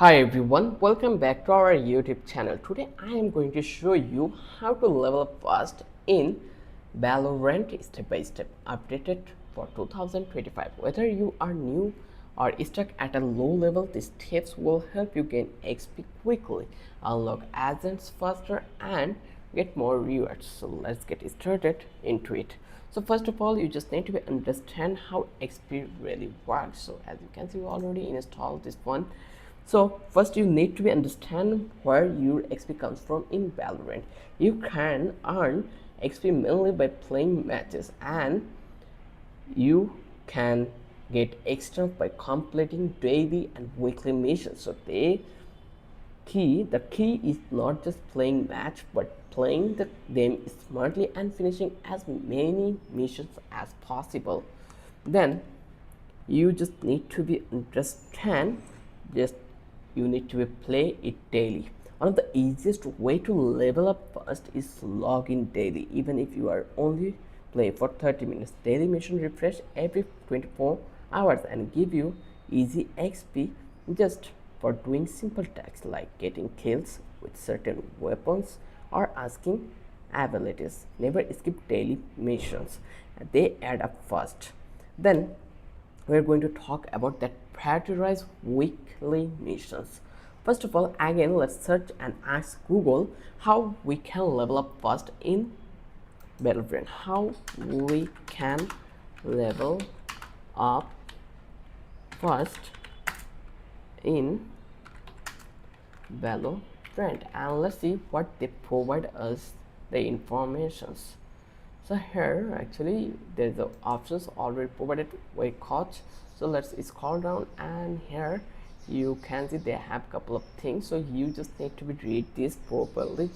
Hi everyone, welcome back to our YouTube channel. Today I am going to show you how to level up fast in Valorant step by step, updated for 2025. Whether you are new or stuck at a low level, these tips will help you gain XP quickly, unlock agents faster, and get more rewards. So let's get started into it. So first of all, you just need to understand how XP really works. So as you can see, we already installed this one. So first you need to understand where your XP comes from in Valorant. You can earn XP mainly by playing matches, and you can get extra by completing daily and weekly missions. So the key is not just playing match but playing the game smartly and finishing as many missions as possible. Then you just need to be understand just you need to play it daily. One of the easiest way to level up fast is log in daily. Even if you are only play for 30 minutes, daily mission refresh every 24 hours and give you easy XP just for doing simple tasks like getting kills with certain weapons or asking abilities. Never skip daily missions, they add up fast. Then we're going to talk about that prioritize weekly missions. First of all, again, let's search and ask Google how we can level up fast in Battlefield. How we can level up fast in Valorant, and let's see what they provide us the informations. So here actually there's the options already provided by coach. So let's scroll down, and here you can see they have a couple of things. So you just need to read this properly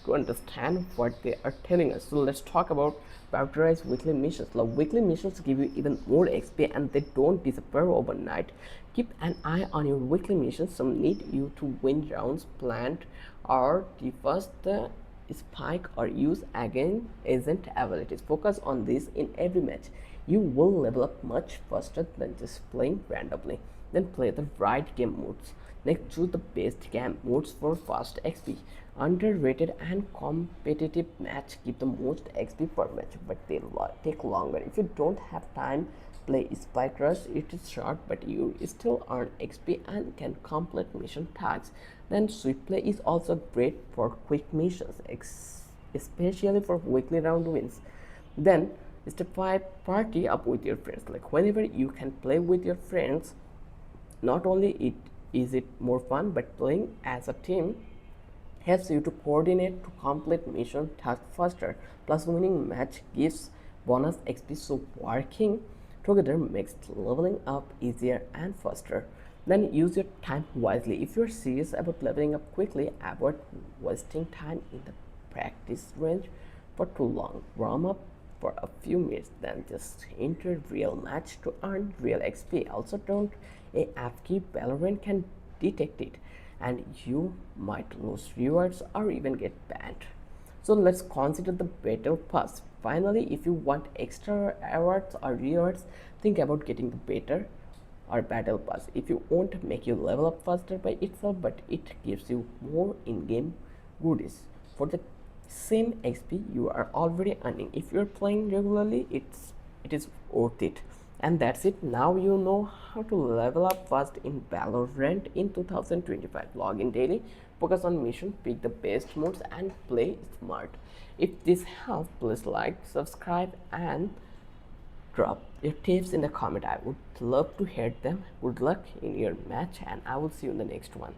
to understand what they are telling us. So let's talk about prioritized weekly missions. Now, weekly missions give you even more XP and they don't disappear overnight. Keep an eye on your weekly missions. Some need you to win rounds, plant, or defuse the spike, or use again agent abilities. Focus on this in every match. You will level up much faster than just playing randomly. Then play the right game modes. Next, choose the best game modes for fast XP. Underrated and competitive match give the most XP per match, but they take longer. If you don't have time, play Spike Rush. It is short, but you still earn XP and can complete mission tasks. Then Swift Play is also great for quick missions, especially for weekly round wins. Then step 5, party up with your friends. Like whenever you can play with your friends, not only is it more fun, but playing as a team helps you to coordinate to complete mission tasks faster. Plus, winning match gives bonus XP, so working together makes leveling up easier and faster. Then use your time wisely. If you're serious about leveling up quickly, avoid wasting time in the practice range for too long. Warm up for a few minutes, then just enter real match to earn real XP. Also, don't AFK. Valorant can detect it, and you might lose rewards or even get banned. So let's consider the battle pass. Finally, if you want extra awards or rewards, think about getting the better or battle pass. If you won't make you level up faster by itself, but it gives you more in-game goodies for the same XP you are already earning. If you're playing regularly, it is worth it. And that's it. Now you know how to level up fast in Valorant in 2025. Log in daily, focus on mission, pick the best modes, and play smart. If this helps, please like, subscribe, and drop your tips in the comment. I would love to hear them. Good luck in your match, and I will see you in the next one.